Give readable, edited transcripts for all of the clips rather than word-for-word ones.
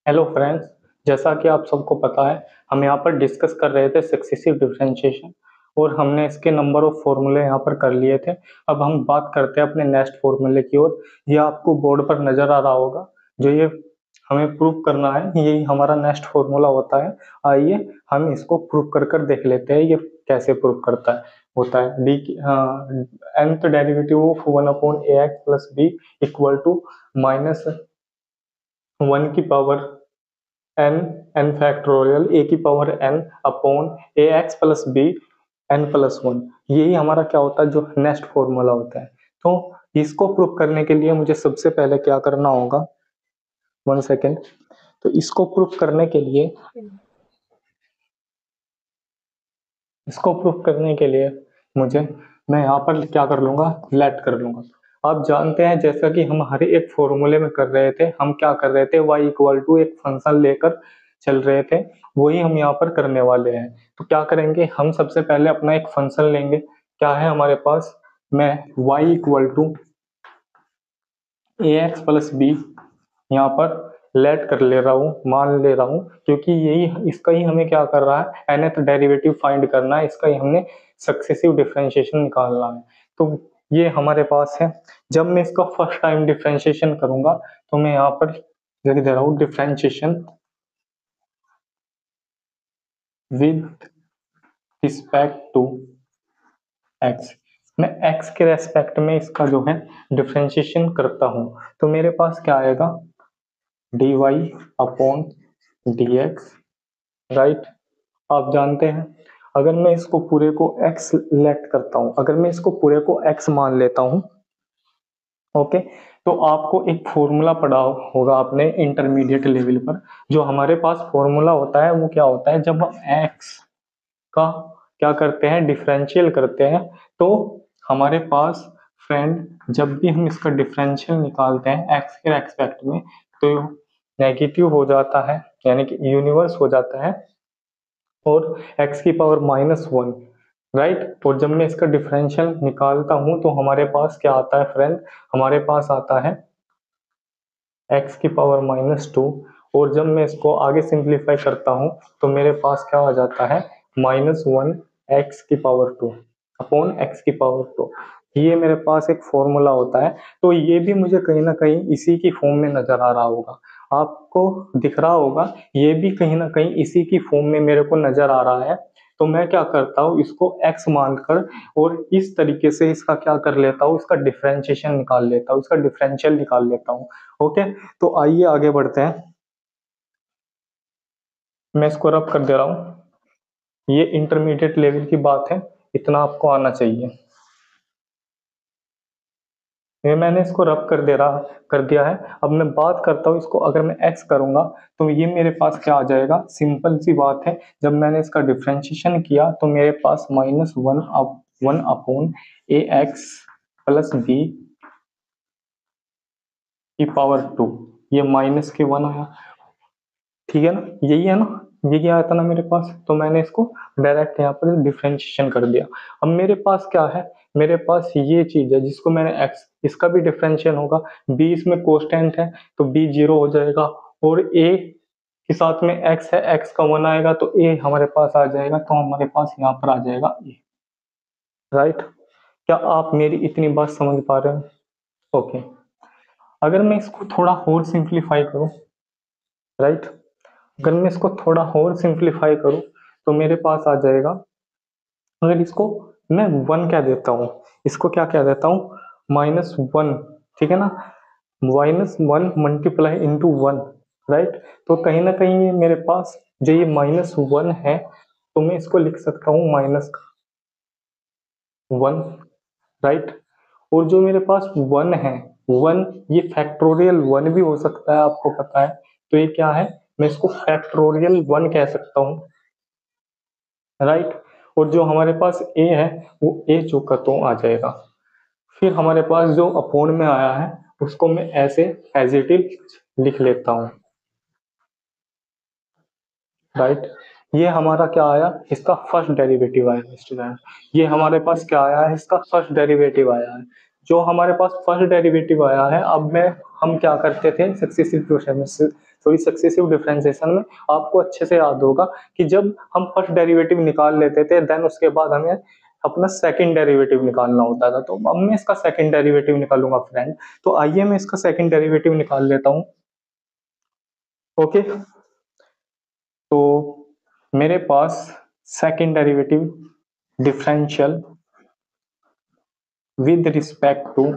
Hello friends, जैसा कि आप सबको पता है हम यहाँ पर डिस्कस कर रहे थे सक्सेसिव डिफरेंशिएशन और हमने इसके नंबर ऑफ फॉर्मूले यहाँ पर कर लिए थे। अब हम बात करते हैं अपने नेक्स्ट फॉर्मूले की ओर। ये आपको बोर्ड पर नजर आ रहा होगा। जो ये हमें प्रूव करना है यही हमारा नेक्स्ट फॉर्मूला होता है। आइए हम इसको प्रूव कर कर देख लेते हैं ये कैसे प्रूव करता है होता है d nth derivative of 1/ax plus b equal to minus 1 की पावर n फैक्टोरियल a की power n upon ax plus b n+1। यही हमारा क्या होता है जो नेक्स्ट फॉर्मूला होता है। तो इसको प्रूव करने के लिए मुझे सबसे पहले क्या करना होगा, 1 सेकेंड। तो इसको प्रूव करने के लिए मैं यहाँ पर क्या कर लूंगा, लेट कर लूंगा। आप जानते हैं जैसा कि हम हर एक फॉर्मूले में कर रहे थे, हम क्या कर रहे थे y इक्वल टू एक फंक्शन लेकर चल रहे थे, वही हम यहाँ पर करने वाले हैं। तो क्या करेंगे, हम सबसे पहले अपना एक फंक्शन लेंगे। क्या है हमारे पास, मैं y equal to ax plus b यहाँ पर लेट कर ले रहा हूँ, मान ले रहा हूँ, क्योंकि यही इसका ही हमें क्या कर रहा है, nth डेरिवेटिव फाइंड करना है, इसका ही हमने सक्सेसिव डिफरेंशिएशन निकालना है। तो ये हमारे पास है। जब मैं इसका फर्स्ट टाइम डिफरेंशिएशन करूंगा तो मैं यहाँ पर लिख दे रहा हूँ differentiation with respect to x। मैं x के रेस्पेक्ट में इसका जो है डिफरेंशिएशन करता हूँ तो मेरे पास क्या आएगा, dy अपॉन dx, राइट। आप जानते हैं अगर मैं इसको पूरे को x लेट करता हूँ, अगर मैं इसको पूरे को x मान लेता हूँ, ओके, तो आपको एक फॉर्मूला पढ़ा होगा आपने इंटरमीडिएट लेवल पर। जो हमारे पास फॉर्मूला होता है वो क्या होता है, जब हम x का क्या करते हैं, डिफरेंशियल करते हैं, तो हमारे पास फ्रेंड जब भी हम इसका डिफरेंशियल निकालते हैं x के रेस्पेक्ट में तो नेगेटिव हो जाता है, यानी कि यूनिवर्स हो जाता है और x की पावर -1, राइट। और जब मैं इसका डिफरेंशियल निकालता हूं तो हमारे पास क्या आता है फ्रेंड, हमारे पास आता है x की पावर -2। और जब मैं इसको आगे सिंप्लीफाई करता हूं तो मेरे पास क्या आ जाता है, -1 x की पावर 2 अपॉन x की पावर 2। ये मेरे पास एक फॉर्मूला होता है। तो ये भी मुझे कहीं ना कहीं इसी की फॉर्म में नजर आ रहा होगा, आपको दिख रहा होगा, ये भी कहीं ना कहीं इसी की फॉर्म में मेरे को नजर आ रहा है। तो मैं क्या करता हूँ, इसको x मानकर और इस तरीके से इसका क्या कर लेता हूँ, इसका डिफरेंशिएशन निकाल लेता हूँ, इसका डिफरेंशियल निकाल लेता हूँ। ओके, तो आइए आगे बढ़ते हैं। मैं इसको रब कर दे रहा हूँ। ये इंटरमीडिएट लेवल की बात है, इतना आपको आना चाहिए। ये मैंने इसको रब कर दिया है। अब मैं बात करता हूँ इसको, अगर मैं x करूंगा तो ये मेरे पास क्या आ जाएगा, सिंपल सी बात है। जब मैंने इसका डिफरेंशिएशन किया तो मेरे पास -1 अपॉन ax प्लस बी की पावर 2, ये माइनस के 1 आया, ठीक है ना, यही है ना, ये क्या आया था ना मेरे पास। तो मैंने इसको डायरेक्ट यहाँ पर डिफरेंशिएशन कर दिया। अब मेरे पास क्या है, मेरे पास ये चीज है जिसको मैंने x, इसका भी डिफरेंशियल होगा, b इसमें कांस्टेंट है तो b 0 हो जाएगा, और a के साथ में x है, x का 1 आएगा तो a हमारे पास आ जाएगा, तो हमारे पास यहाँ पर आ जाएगा a, राइट। क्या आप मेरी इतनी बात समझ पा रहे हो? ओके, अगर मैं इसको थोड़ा और सिंप्लीफाई करूँ, राइट, अगर मैं इसको थोड़ा और सिंप्लीफाई करूं तो मेरे पास आ जाएगा, अगर इसको मैं 1 क्या देता हूँ, इसको क्या क्या देता हूँ, -1, ठीक है ना, -1 मल्टीप्लाई इंटू 1, राइट। तो कहीं ना कहीं ये मेरे पास जो ये -1 है तो मैं इसको लिख सकता हूँ -1, राइट। और जो मेरे पास 1 है, 1 ये फैक्टोरियल 1 भी हो सकता है, आपको पता है। तो ये क्या है, मैं इसको फैक्टोरियल 1 कह सकता हूँ, राइट। और जो हमारे पास a है वो a चौका तो आ जाएगा। फिर हमारे पास जो अपॉन में आया है उसको मैं ऐसे एज इट इज लिख लेता हूँ, राइट। ये हमारा क्या आया, इसका फर्स्ट डेरिवेटिव आया स्टूडेंट। ये हमारे पास क्या आया है, इसका फर्स्ट डेरिवेटिव आया है। जो हमारे पास फर्स्ट डेरिवेटिव आया है, अब मैं हम क्या करते थे सक्सेसिव सॉरी सक्सेसिव डिफरेंशिएशन में आपको अच्छे से याद होगा कि जब हम फर्स्ट डेरिवेटिव निकाल लेते थे देन उसके बाद हमें अपना सेकंड डेरिवेटिव निकालना होता था। तो अब मैं इसका सेकंड डेरिवेटिव निकालूंगा फ्रेंड। तो आइए मैं इसका सेकंड डेरिवेटिव निकाल लेता हूँ। ओके, तो मेरे पास second derivative differential with respect to,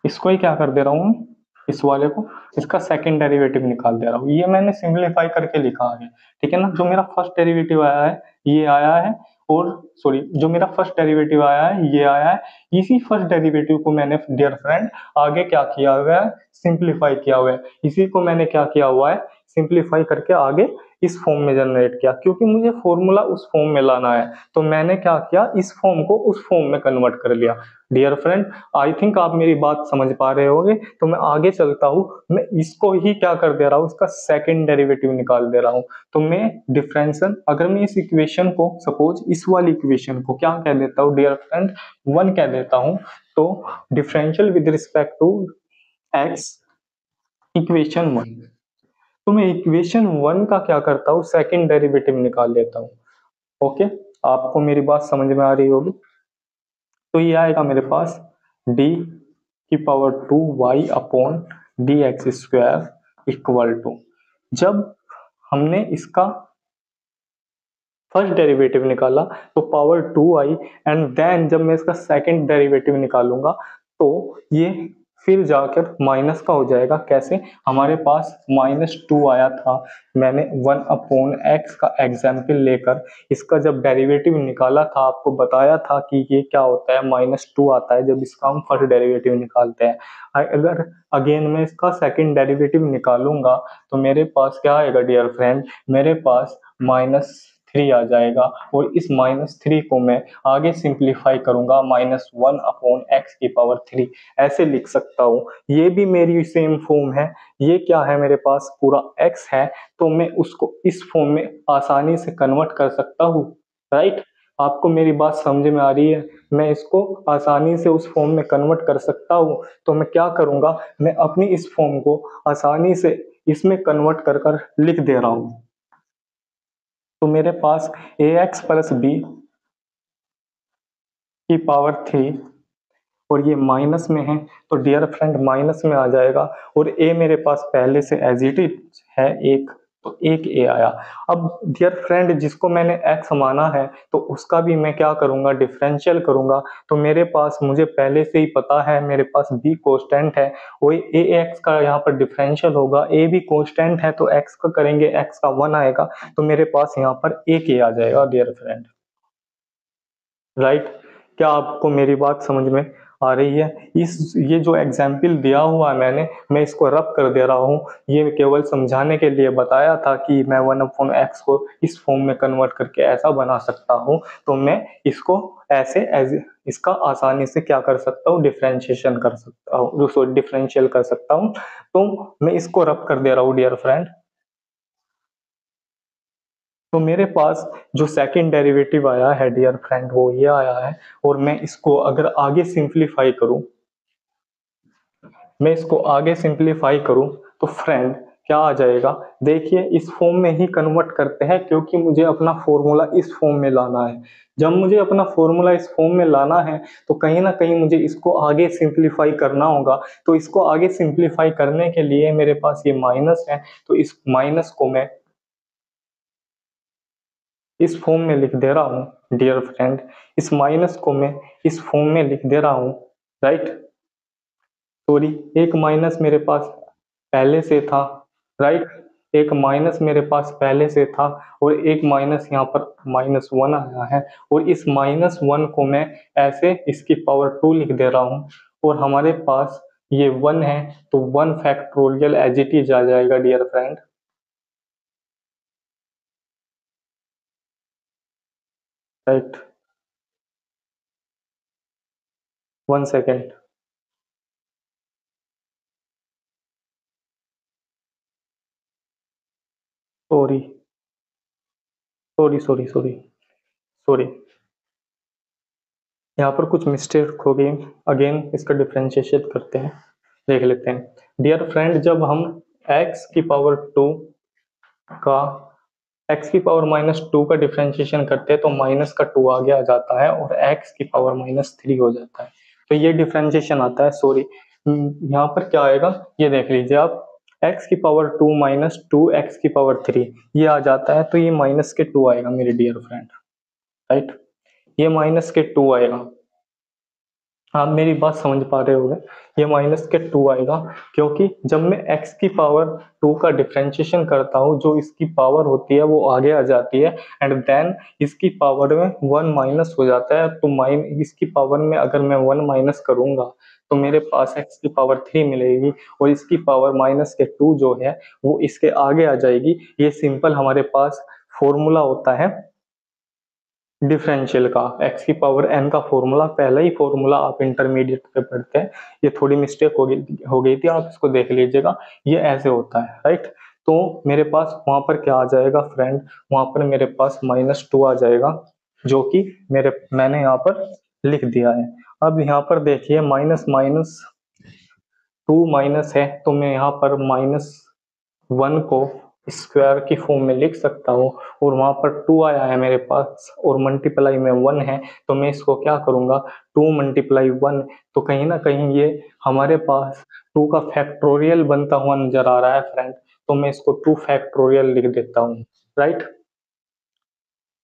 इसको ही क्या कर दे रहा हूँ, इस वाले को, इसका सेकंड डेरिवेटिव निकाल दे रहा हूँ। ये मैंने सिंपलीफाई करके लिखा आगे, ठीक है ना। जो मेरा फर्स्ट डेरिवेटिव आया है ये आया है, और सॉरी जो मेरा फर्स्ट डेरिवेटिव आया है ये आया है। इसी फर्स्ट डेरिवेटिव को मैंने डियर फ्रेंड आगे क्या किया हुआ है, सिंपलीफाई किया हुआ है। इसी को मैंने क्या किया हुआ है, सिंपलीफाई करके आगे इस फॉर्म में जनरेट किया, क्योंकि मुझे फॉर्मूला उस फॉर्म में लाना है। तो मैंने क्या किया, इस फॉर्म को उस फॉर्म में कन्वर्ट कर लिया। डियर फ्रेंड, आई थिंक आप मेरी बात समझ पा रहे होंगे। तो मैं आगे चलता हूँ, मैं इसको ही क्या कर दे रहा हूँ, इसका सेकंड डेरिवेटिव निकाल दे रहा हूँ। तो मैं डिफरेंशियल, अगर मैं इस इक्वेशन को सपोज इस वाली इक्वेशन को क्या कह देता हूँ डियर फ्रेंड, 1 कह देता हूँ। तो differential with respect to x equation 1, तो मैं इक्वेशन 1 का क्या करता हूँ, सेकंड डेरिवेटिव निकाल लेता हूँ। ओके, आपको मेरी बात समझ में आ रही होगी। तो ये आएगा मेरे पास डी की power 2y upon d x square equal to, जब हमने इसका फर्स्ट डेरिवेटिव निकाला तो पावर 2 आई, एंड देन जब मैं इसका सेकंड डेरिवेटिव निकालूंगा तो ये फिर जाकर माइनस का हो जाएगा। कैसे, हमारे पास -2 आया था, मैंने 1 अपॉन एक्स का एग्जाम्पल लेकर इसका जब डेरिवेटिव निकाला था, आपको बताया था कि ये क्या होता है, -2 आता है जब इसका हम फर्स्ट डेरिवेटिव निकालते हैं। अगर अगेन मैं इसका सेकंड डेरिवेटिव निकालूंगा तो मेरे पास क्या आएगा डियर फ्रेंड, मेरे पास -3 आ जाएगा, और इस -3 को मैं आगे सिंप्लीफाई करूंगा -1 अपॉन एक्स की पावर 3, ऐसे लिख सकता हूँ। ये भी मेरी सेम फॉर्म है। ये क्या है, मेरे पास पूरा x है, तो मैं उसको इस फॉर्म में आसानी से कन्वर्ट कर सकता हूँ, राइट। आपको मेरी बात समझ में आ रही है, मैं इसको आसानी से उस फॉर्म में कन्वर्ट कर सकता हूँ। तो मैं क्या करूंगा, मैं अपनी इस फॉर्म को आसानी से इसमें कन्वर्ट कर कर लिख दे रहा हूँ। तो मेरे पास ax प्लस बी की पावर 3, और ये माइनस में है तो डियर फ्रेंड माइनस में आ जाएगा, और a मेरे पास पहले से एज इट इज है एक, तो एक a आया। अब डियर फ्रेंड जिसको मैंने x माना है तो उसका भी मैं क्या करूंगा, डिफरेंशियल करूंगा। तो मेरे पास, मुझे पहले से ही पता है मेरे पास b कांस्टेंट है, वही ax का यहाँ पर डिफरेंशियल होगा। a भी कांस्टेंट है तो x का करेंगे, x का 1 आएगा, तो मेरे पास यहाँ पर एक a आ जाएगा डियर फ्रेंड, राइट। क्या आपको मेरी बात समझ में आ रही है। ये जो एग्जाम्पल दिया हुआ है मैंने, मैं इसको रब कर दे रहा हूँ। ये केवल समझाने के लिए बताया था कि मैं 1/x को इस फॉर्म में कन्वर्ट करके ऐसा बना सकता हूँ। तो मैं इसको ऐसे इसका आसानी से क्या कर सकता हूँ, डिफरेंशिएशन कर सकता हूँ, डिफरेंशियल कर सकता हूँ। तो मैं इसको रब कर दे रहा हूँ डियर फ्रेंड। तो मेरे पास जो सेकंड डेरिवेटिव आया है डियर फ्रेंड वो ये आया है, और मैं इसको अगर आगे सिंप्लीफाई करूं, मैं इसको आगे सिंप्लीफाई करूं तो फ्रेंड क्या आ जाएगा, देखिए इस फॉर्म में ही कन्वर्ट करते हैं क्योंकि मुझे अपना फॉर्मूला इस फॉर्म में लाना है। जब मुझे अपना फॉर्मूला इस फॉर्म में लाना है तो कहीं ना कहीं मुझे इसको आगे सिंप्लीफाई करना होगा। तो इसको आगे सिंप्लीफाई करने के लिए मेरे पास ये माइनस है, तो इस माइनस को मैं इस फॉर्म में लिख दे रहा हूँ डियर फ्रेंड, इस माइनस को मैं इस फॉर्म में लिख दे रहा हूँ, राइट। सॉरी, एक माइनस मेरे पास पहले से था, राइट। एक माइनस मेरे पास पहले से था, और एक माइनस यहाँ पर -1 आया है, और इस -1 को मैं ऐसे इसकी पावर 2 लिख दे रहा हूँ, और हमारे पास ये 1 है तो 1 फैक्टोरियल एज इट इज आ जाएगा dear friend, right. 1 second, sorry sorry sorry sorry sorry, यहाँ पर कुछ मिस्टेक हो गई। अगेन इसका डिफरेंशिएशन करते हैं। देख लेते हैं। डियर फ्रेंड, जब हम x की पावर 2 का x की पावर -2 का डिफरेंशिएशन करते हैं तो माइनस का 2 आगे आ जाता है और x की पावर -3 हो जाता है। तो ये डिफरेंशिएशन आता है, सॉरी यहाँ पर क्या आएगा ये देख लीजिए आप, x की पावर 2 माइनस 2 x की पावर 3 ये आ जाता है, तो ये माइनस के 2 आएगा मेरे डियर फ्रेंड, राइट। ये माइनस के 2 आएगा, आप मेरी बात समझ पा रहे होंगे। ये माइनस के 2 आएगा क्योंकि जब मैं x की पावर 2 का डिफरेंशिएशन करता हूँ, जो इसकी पावर होती है वो आगे आ जाती है एंड देन इसकी पावर में 1 माइनस हो जाता है। तो इसकी पावर में अगर मैं 1 माइनस करूंगा तो मेरे पास x की पावर 3 मिलेगी और इसकी पावर माइनस के 2 जो है वो इसके आगे आ जाएगी। ये सिंपल हमारे पास फॉर्मूला होता है डिफरेंशियल का, x की पावर n का फॉर्मूला, पहला ही फॉर्मूला आप इंटरमीडिएट पे पढ़ते हैं। ये थोड़ी मिस्टेक हो गई थी, आप इसको देख लीजिएगा, ये ऐसे होता है, राइट। तो मेरे पास वहां पर क्या आ जाएगा फ्रेंड, वहां पर मेरे पास -2 आ जाएगा, जो कि मैंने यहाँ पर लिख दिया है। अब यहाँ पर देखिए माइनस माइनस 2 माइनस है, तो मैं यहाँ पर -1 को स्क्वायर की फॉर्म में लिख सकता हूँ और वहां पर 2 आया है मेरे पास और मल्टीप्लाई में 1 है, तो मैं इसको क्या करूंगा 2 मल्टीप्लाई 1, तो कहीं ना कहीं ये हमारे पास 2 का फैक्टोरियल बनता हुआ नजर आ रहा है फ्रेंड, तो मैं इसको 2 फैक्टोरियल लिख देता हूँ, right.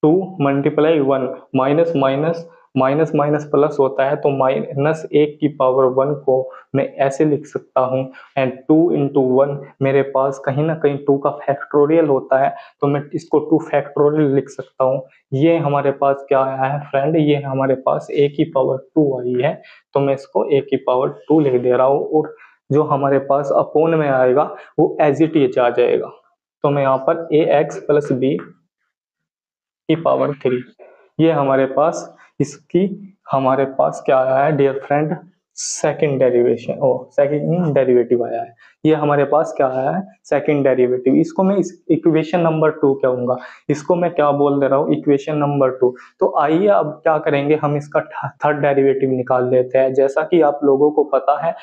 2 multiply 1, minus minus minus minus plus होता है, तो -1 की पावर 1 को मैं ऐसे लिख सकता हूँ एंड 2 इंटू 1 मेरे पास कहीं ना कहीं 2 का फैक्टोरियल होता है, तो मैं इसको 2 फैक्टोरियल लिख सकता हूँ। ये हमारे पास क्या आया है फ्रेंड, ये हमारे पास a की पावर 2 आई है, तो मैं इसको a की पावर 2 लिख दे रहा हूँ और जो हमारे पास अपोन में आएगा वो एज इट इज आ जाएगा। तो मैं यहाँ पर ax प्लस बी की पावर 3, ये हमारे पास क्या आया है डियर फ्रेंड, सेकंड डेरिवेटिव आया है। ये हमारे पास क्या आया है, सेकंड डेरिवेटिव। इसको मैं इस इक्वेशन नंबर 2 कहूंगा, इसको मैं क्या बोल दे रहा हूँ, इक्वेशन नंबर 2। तो आइए अब क्या करेंगे, हम इसका थर्ड डेरिवेटिव निकाल लेते हैं, जैसा कि आप लोगों को पता है।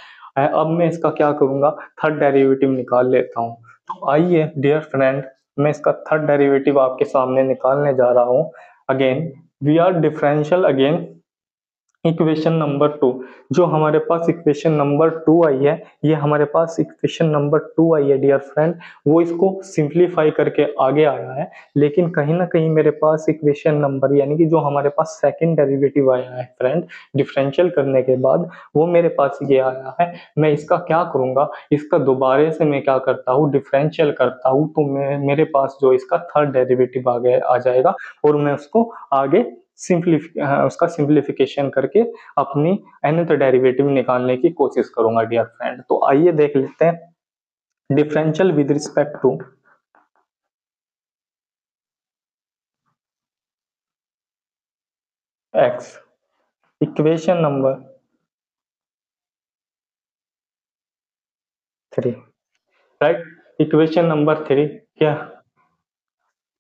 अब मैं इसका क्या करूंगा, थर्ड डेरिवेटिव निकाल लेता हूँ। तो आइए डियर फ्रेंड, मैं इसका थर्ड डेरिवेटिव आपके सामने निकालने जा रहा हूँ। Again we are differential again equation number 2। जो हमारे पास इक्वेशन नंबर 2 आई है, ये हमारे पास इक्वेशन नंबर 2 आई है डियर फ्रेंड, वो इसको सिंप्लीफाई करके आगे आया है, लेकिन कहीं ना कहीं मेरे पास इक्वेशन नंबर यानी कि जो हमारे पास सेकंड डेरिवेटिव आया है फ्रेंड डिफरेंशियल करने के बाद, वो मेरे पास ये आया है। मैं इसका क्या करूंगा, इसका दोबारा से मैं क्या करता हूँ, डिफरेंशियल करता हूँ, तो मेरे पास जो इसका थर्ड डेरिवेटिव आ जाएगा और मैं उसको आगे उसका सिंप्लीफिकेशन करके अपनी nth डेरिवेटिव निकालने की कोशिश करूंगा डियर फ्रेंड। तो आइए देख लेते हैं differential with respect to x, equation number 3, right. Equation number 3 क्या,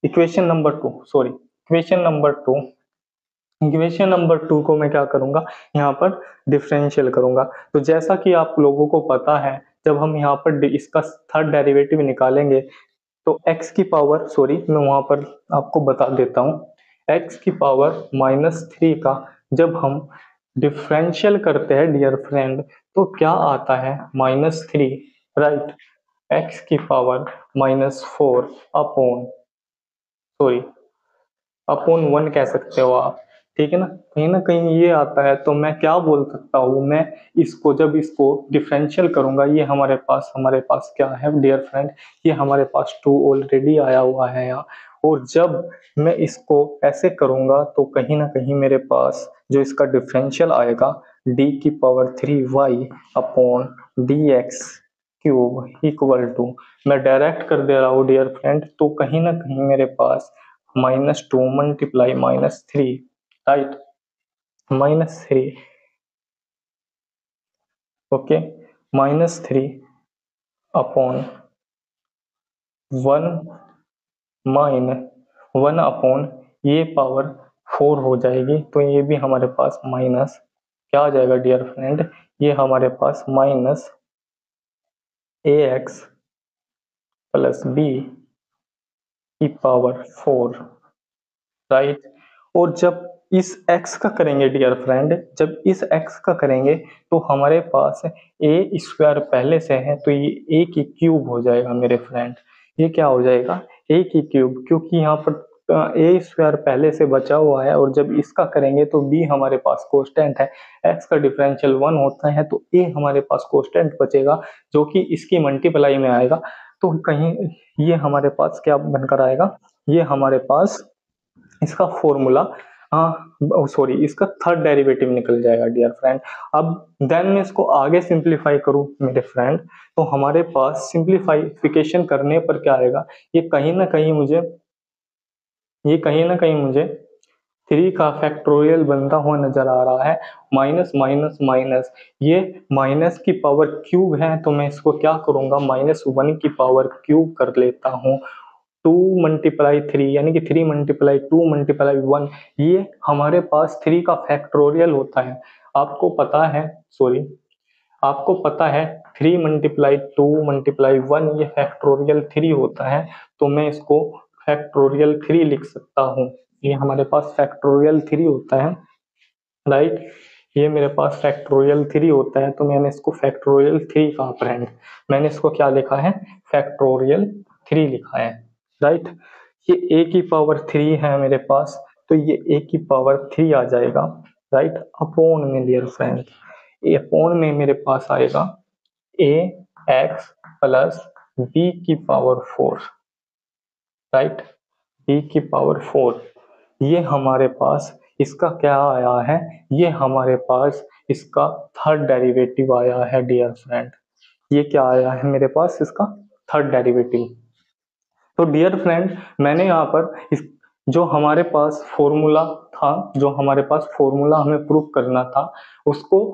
equation number 2 sorry, equation number 2 को मैं क्या करूंगा, यहाँ पर डिफरेंशियल करूंगा। तो जैसा कि आप लोगों को पता है, जब हम यहाँ पर इसका थर्ड डेरिवेटिव निकालेंगे तो x की पावर, सॉरी मैं वहां पर आपको बता देता हूँ, x की पावर -3 का जब हम डिफरेंशियल करते हैं डियर फ्रेंड, तो क्या आता है -3, राइट। x की पावर -4 अपॉन, सॉरी अपॉन 1 कह सकते हो आप, ठीक है ना कहीं ये आता है। तो मैं क्या बोल सकता हूँ, मैं इसको डिफरेंशियल करूंगा, ये हमारे पास क्या है डियर फ्रेंड, ये हमारे पास 2 ऑलरेडी आया हुआ है यहाँ, और जब मैं इसको ऐसे करूंगा तो कहीं ना कहीं मेरे पास जो इसका डिफरेंशियल आएगा d की पावर 3y upon dx cube equal to, मैं डायरेक्ट कर दे रहा हूँ डियर फ्रेंड, तो कहीं ना कहीं मेरे पास -2 multiply -3, right, -3, okay, -3 upon 1 1 upon ये पावर 4 हो जाएगी, तो ये भी हमारे पास माइनस क्या आ जाएगा डियर फ्रेंड, ये हमारे पास ए एक्स प्लस बी की पावर 4, राइट। और जब इस x का करेंगे डियर फ्रेंड, जब इस x का करेंगे तो हमारे पास ए स्क्वायर पहले से है, तो ये ए की क्यूब हो जाएगा मेरे फ्रेंड। ये क्या हो जाएगा, ए की क्यूब, क्योंकि यहाँ पर ए स्क्वायर पहले से बचा हुआ है, और जब इसका करेंगे तो बी हमारे पास कांस्टेंट है, x का डिफरेंशियल 1 होता है, तो ए हमारे पास कांस्टेंट बचेगा जो कि इसकी मल्टीप्लाई में आएगा। तो कहीं ये हमारे पास क्या बनकर आएगा, ये हमारे पास इसका फॉर्मूला, हाँ सॉरी, इसका थर्ड डेरिवेटिव निकल जाएगा डियर फ्रेंड। अब देन मैं इसको आगे सिंप्लीफाई करूं मेरे फ्रेंड, तो हमारे पास सिंप्लीफाइफिकेशन करने पर क्या आएगा, ये कहीं ना कहीं मुझे ये कहीं ना कहीं मुझे 3 का फैक्टोरियल बनता हुआ नजर आ रहा है। माइनस माइनस माइनस, ये माइनस की पावर क्यूब है, तो मैं इसको क्या करूंगा, -1 की पावर क्यूब कर लेता हूँ। 2 मल्टीप्लाई 3 यानी कि 3 मल्टीप्लाई 2 मल्टीप्लाई 1, ये हमारे पास 3 का फैक्टोरियल होता है। आपको पता है, सॉरी, आपको पता है 3 मल्टीप्लाई 2 मल्टीप्लाई 1 ये फैक्टोरियल 3 होता है, तो मैं इसको फैक्टोरियल 3 लिख सकता हूँ। ये हमारे पास फैक्टोरियल 3 होता है, राइट। ये मेरे पास फैक्टोरियल 3 होता है, तो मैंने इसको फैक्टोरियल 3 कहा फ्रेंड। मैंने इसको क्या लिखा है, फैक्टोरियल 3 लिखा है, राइट। ये ए की पावर 3 है मेरे पास, तो ये ए की पावर 3 आ जाएगा, राइट। अपॉन में डियर फ्रेंड, ए अपॉन में मेरे पास आएगा ए एक्स प्लस बी की पावर 4, राइट। बी की पावर 4, ये हमारे पास इसका क्या आया है, ये हमारे पास इसका थर्ड डेरिवेटिव आया है डियर फ्रेंड। ये क्या आया है मेरे पास, इसका थर्ड डेरिवेटिव। तो डियर फ्रेंड, मैंने यहाँ पर इस जो हमारे पास फॉर्मूला था, जो हमारे पास फॉर्मूला हमें प्रूफ करना था, उसको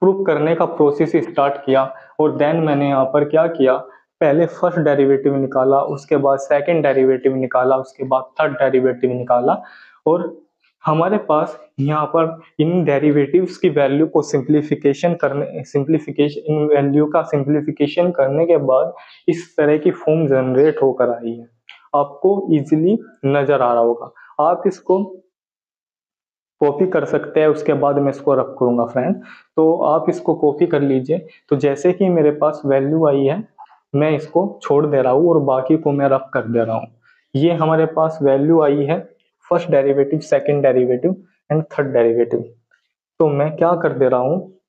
प्रूफ करने का प्रोसेस स्टार्ट किया। और देन मैंने यहाँ पर क्या किया, पहले फर्स्ट डेरिवेटिव निकाला, उसके बाद सेकंड डेरिवेटिव निकाला, उसके बाद थर्ड डेरिवेटिव निकाला। और हमारे पास यहाँ पर इन डेरिवेटिव्स की वैल्यू को सिंप्लीफिकेशन इन वैल्यू का सिंप्लीफिकेशन करने के बाद इस तरह की फॉर्म जनरेट होकर आई है। आपको इजीली नजर आ रहा होगा, आप इसको कॉपी कर सकते हैं, उसके बाद मैं इसको रब करूंगा फ्रेंड। तो आप इसको कॉपी कर लीजिए। तो जैसे कि मेरे पास वैल्यू आई है, मैं इसको छोड़ दे रहा हूँ और बाकी को मैं रब कर दे रहा हूँ। ये हमारे पास वैल्यू आई है, first derivative, second derivative and third derivative. तो मैं क्या कर दे रहा हूँ,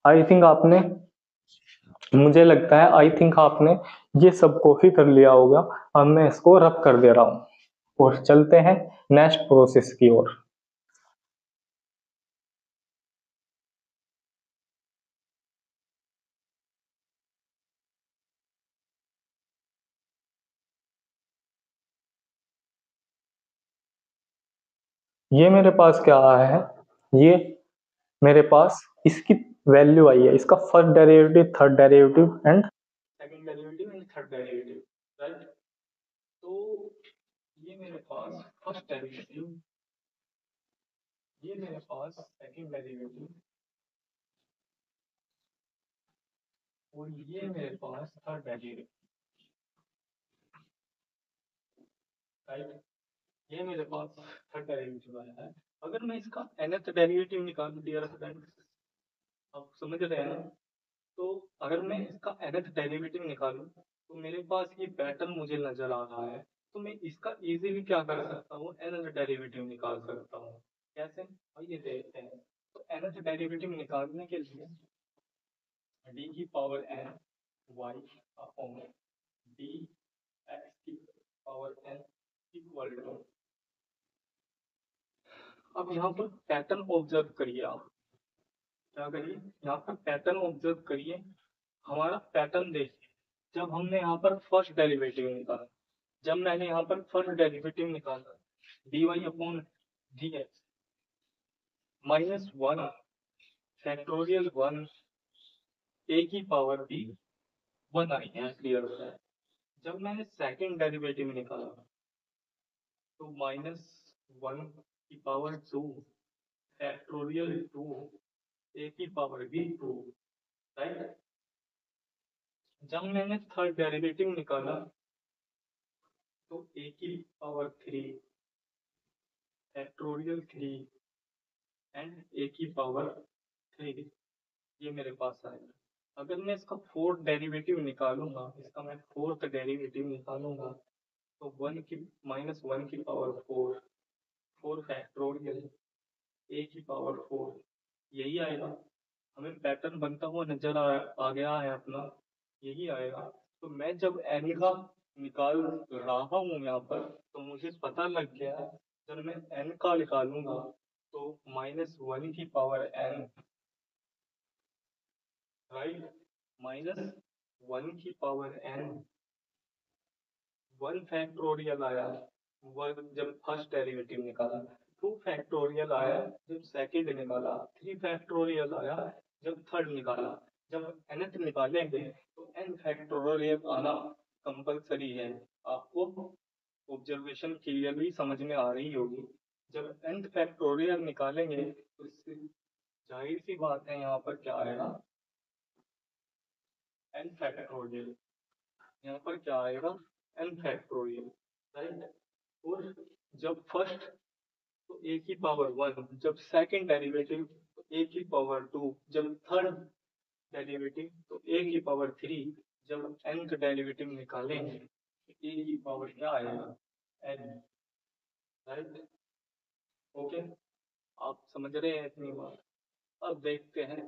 आई थिंक आपने मुझे लगता है आई थिंक आपने ये सब कॉपी कर लिया होगा। अब मैं इसको रब कर दे रहा हूँ और चलते हैं नेक्स्ट प्रोसेस की ओर। ये मेरे पास क्या आया है, ये मेरे पास इसकी वैल्यू आई है, इसका first derivative, third derivative and second derivative and third derivative, right. तो ये मेरे पास फर्स्ट डेरिवेटिव, ये मेरे पास सेकंड डेरिवेटिव, और ये मेरे पास थर्ड डेरिवेटिव, राइट। ये मेरे पास थर्ड डेरिवेटिव आया है। अगर मैं इसका nth डेरिवेटिव निकालूं डियर फ्रेंड, आप समझ रहे हैं ना, तो अगर मैं इसका nth डेरिवेटिव निकालूं तो मेरे पास ये पैटर्न मुझे नजर आ रहा है। तो मैं इसका इजीली क्या कर सकता हूँ, nth डेरिवेटिव निकाल सकता हूँ। कैसे, आइए देखते हैं। तो nth डेरिवेटिव निकालने के लिए d की power n y upon d x की पावर n इक्वल टू, अब यहाँ पर पैटर्न ऑब्जर्व करिए आप, क्या करिए, यहाँ पर पैटर्न ऑब्जर्व करिए, हमारा पैटर्न देखिए। जब हमने यहाँ पर फर्स्ट डेरिवेटिव निकाला, जब मैंने यहाँ पर फर्स्ट डेरिवेटिव निकाला dy upon d x -1 factorial 1 ए की पावर b 1 आई है, क्लियर है। जब मैंने सेकंड डेरिवेटिव निकाला तो -1 की पावर 2 फैक्टोरियल 2 ए की पावर b 2, राइट। जब मैंने थर्ड डेरिवेटिव निकाला तो ए की पावर 3 फैक्टोरियल 3 एंड ए की पावर 3 ये मेरे पास आएगा। अगर मैं इसका फोर्थ डेरिवेटिव निकालूंगा, इसका मैं फोर्थ डेरिवेटिव निकालूंगा तो 1 की पावर 4 4 फैक्टोरियल ए की पावर 4 यही आएगा। हमें पैटर्न बनता हुआ नजर आ गया है अपना, यही आएगा। तो मैं जब एन का निकाल रहा हूँ यहाँ पर तो मुझे पता लग गया, जब मैं एन का निकालूंगा तो -1 की पावर एन, राइट, -1 की पावर एन 1 फैक्टोरियल आया वन जब फर्स्ट डेरिवेटिव निकाला, 2 फैक्टोरियल आया जब सेकंड निकाला, 3 फैक्टोरियल आया जब थर्ड निकाला। जब nth निकालेंगे तो n फैक्टोरियल आना कंपलसरी है। आपको ऑब्जर्वेशन क्लियरली समझ में आ रही होगी। जब nth फैक्टोरियल निकालेंगे तो इससे जाहिर सी बात है यहाँ पर क्या आएगा, n फैक्टोरियल। यहाँ पर क्या आएगा, n फैक्टोरियल, राइट। और जब फर्स्ट तो ए की पावर 1, जब सेकंड डेरिवेटिव तो ए की पावर 2, जब थर्ड डेरिवेटिव तो ए की पावर 3, जब nth डेरिवेटिव निकालेंगे तो ए की पावर क्या आएगा, n, राइट। ओके, आप समझ रहे हैं इतनी बात। अब देखते हैं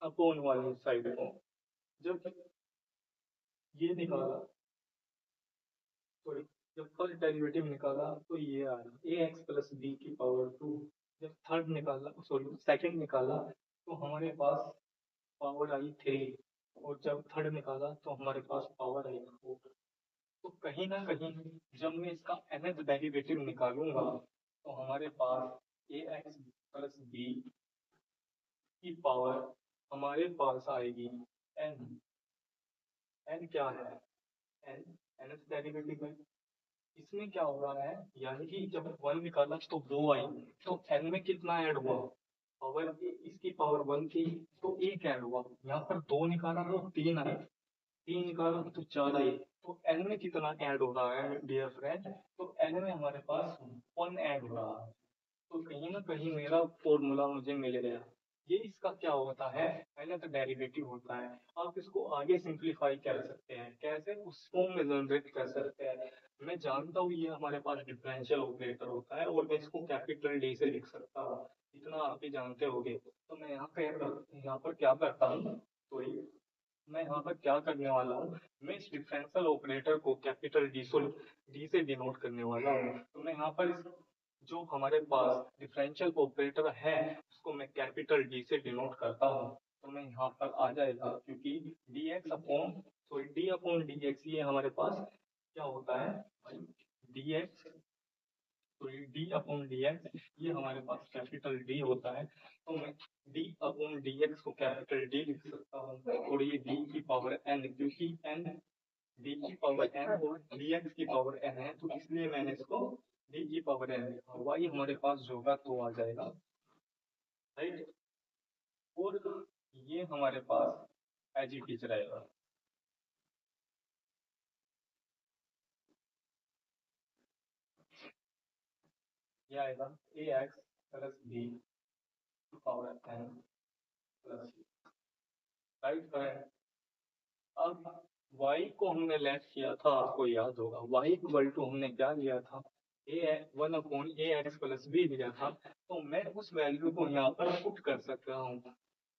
अपोन वाली साइड को। जब ये निकाला, सॉरी, जब फर्स्ट डेरिवेटिव निकाला तो ये आया ए एक्स प्लस बी की पावर 2। जब थर्ड निकाला, सॉरी सेकंड निकाला तो हमारे पास पावर आई 3, और जब थर्ड निकाला तो हमारे पास पावर आई 4। तो कहीं ना कहीं जब मैं इसका nth डेरिवेटिव निकालूंगा तो हमारे पास ए एक्स प्लस बी की पावर हमारे पास आएगी एन। एन क्या है, एन nth डेरिवेटिव है। इसमें क्या हो रहा है, यानी कि जब 1 निकाला तो 2 आई, तो n में कितना ऐड हुआ, पावर इसकी पावर 1 थी तो 1 ऐड हुआ। यहाँ पर 2 निकाला तो 3 आई, 3 निकाला तो 4 आई। तो n में कितना ऐड हो रहा है डियर फ्रेंड, तो n में हमारे पास 1 ऐड हो रहा है। तो कहीं ना कहीं मेरा फॉर्मूला मुझे मिल गया। ये इसका क्या होता है, पहले तो डेरिवेटिव होता है। आप इसको आगे सिंप्लीफाई कर सकते हैं, कैसे उस फॉर्म में जनरेट कर सकते हैं। मैं जानता हूँ ये हमारे पास डिफरेंशियल ऑपरेटर होता है और मैं इसको कैपिटल डी से लिख सकता हूँ, इतना आप ही जानते होंगे। तो मैं यहाँ पर क्या करता हूँ, तो मैं यहाँ पर क्या करने वाला हूँ, मैं इस डिफरेंशियल ऑपरेटर को कैपिटल डी से डिनोट करने वाला हूँ। तो मैं यहाँ पर जो हमारे पास डिफरेंशियल ऑपरेटर है उसको मैं कैपिटल डी से डिनोट करता हूँ। तो मैं यहाँ पर आ जाएगा, क्योंकि D x upon, sorry D upon d x ये हमारे पास क्या होता है, डी एक्स, तो डी अपॉन डी एक्स ये हमारे पास कैपिटल डी होता है। तो मैं डी अपॉन डी एक्स को कैपिटल डी लिख सकता हूँ, और ये डी की पावर एन, क्योंकि एन डी की पावर एन और डी एक्स की पावर एन है, तो इसलिए मैंने इसको डी की पावर एन लिखा। वाई हमारे पास जो होगा तो आ जाएगा, राइट। और ये हमारे पास एज इट इज रहेगा। ये आएगा a x plus b power n plus, right. अब y को हमने लेट किया था, आपको याद होगा y इक्वल टू हमने क्या लिया था, ए 1/ax प्लस बी लिया था। तो मैं उस वैल्यू को यहाँ पर पुट कर सकता हूँ।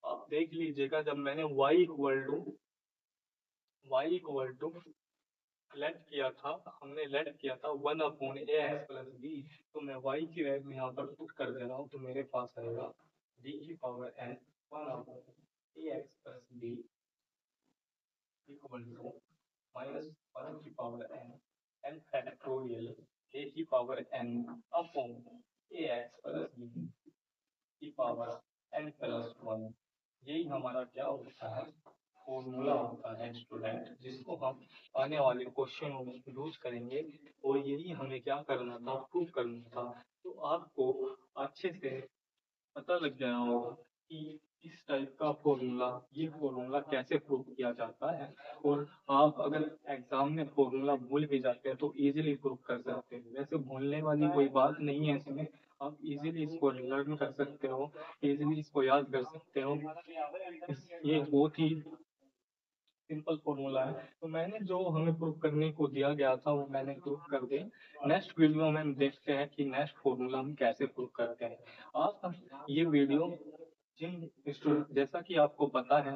आप देख लीजिएगा, जब मैंने y इक्वल टू लेट किया था, हमने लेट किया था 1/ax प्लस बी, तो मैं y की वैल्यू यहाँ पर पुट कर दे रहा हूँ, तो मेरे पास आएगा d की power n 1/ax plus b equal to -1 की power n n factorial a की power n upon ax plus b की पावर n प्लस 1। यही हमारा क्या होता है, फॉर्मूला होता है स्टूडेंट, जिसको हम आने वाले क्वेश्चन में यूज करेंगे। और यही हमें क्या करना था, प्रूव करना था। तो आपको अच्छे से पता लग गया होगा कि इस टाइप का फॉर्मूला, ये फॉर्मूला कैसे प्रूव किया जाता है। और आप अगर एग्जाम में फॉर्मूला भूल भी जाते हैं तो इजीली प्रूव कर सकते हैं। वैसे भूलने वाली कोई बात नहीं है इसमें, आप इजीली इसको लर्न कर सकते हो, इजीली इसको याद कर सकते हो। ये बहुत ही सिंपल फॉर्मूला है। तो मैंने जो हमें प्रूव करने को दिया गया था वो मैंने प्रूव कर दिया। नेक्स्ट वीडियो में हम देखते हैं कि नेक्स्ट फॉर्मूला हम कैसे प्रूव करते हैं। आप ये वीडियो जिन स्टूडेंट, जैसा कि आपको पता है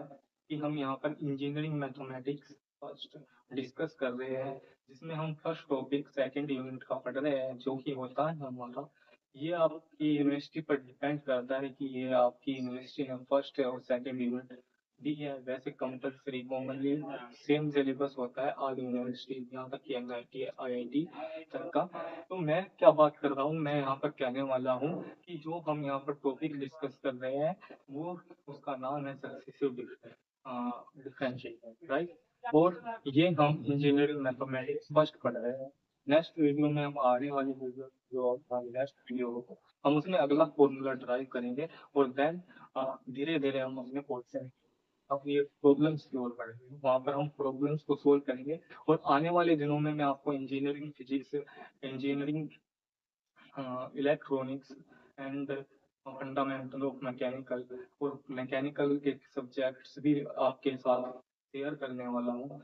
कि हम यहाँ पर इंजीनियरिंग मैथमेटिक्स फर्स्ट डिस्कस कर रहे हैं, जिसमें हम फर्स्ट टॉपिक सेकंड यूनिट का पढ़ रहे हैं, जो कि होता है हमारा, ये आपकी यूनिवर्सिटी पर डिपेंड करता है कि ये आपकी यूनिवर्सिटी में फर्स्ट है और सेकंड यूनिट भी है। वैसे कंपलसरी कॉमनली सेम सिलेबस होता है ऑल यूनिवर्सिटी, यहाँ तक कि एनआईटी आईआईटी तक का। तो मैं क्या बात कर रहा हूँ, मैं यहाँ पर कहने वाला हूँ कि जो हम यहाँ पर टॉपिक डिस्कस कर रहे हैं वो, उसका नाम है सक्सेसिव डिफरेंशिएशन, राइट। और ये हम इंजीनियरिंग मैथमेटिक्स फर्स्ट पढ़ रहे हैं। नेक्स्ट वीडियो में हम आने वाली वीडियो, जो नेक्स्ट वीडियो हो, हम उसमें अगला फॉर्मूला ड्राइव करेंगे। और देन धीरे धीरे हम अपने क्वेश्चन, अपनी प्रॉब्लम्स की ओर बढ़ेंगे, वहाँ पर हम प्रॉब्लम्स को सोल्व करेंगे। और आने वाले दिनों में मैं आपको engineering physics, engineering electronics and fundamental of mechanical और मैकेनिकल के सब्जेक्ट्स भी आपके साथ शेयर करने वाला हूँ।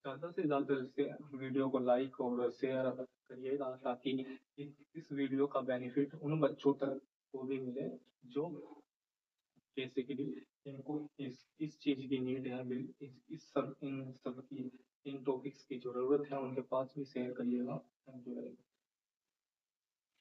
ज़्यादा से ज़्यादा इसे वीडियो को लाइक और शेयर करिएगा, ताकि इस वीडियो का बेनिफिट उन बच्चों तक को भी मिले जो बेसिकली इनको इस चीज की नीड है। इस सब इन सब की इन टॉपिक्स की जरूरत है, उनके पास भी शेयर करिएगा। Thank you.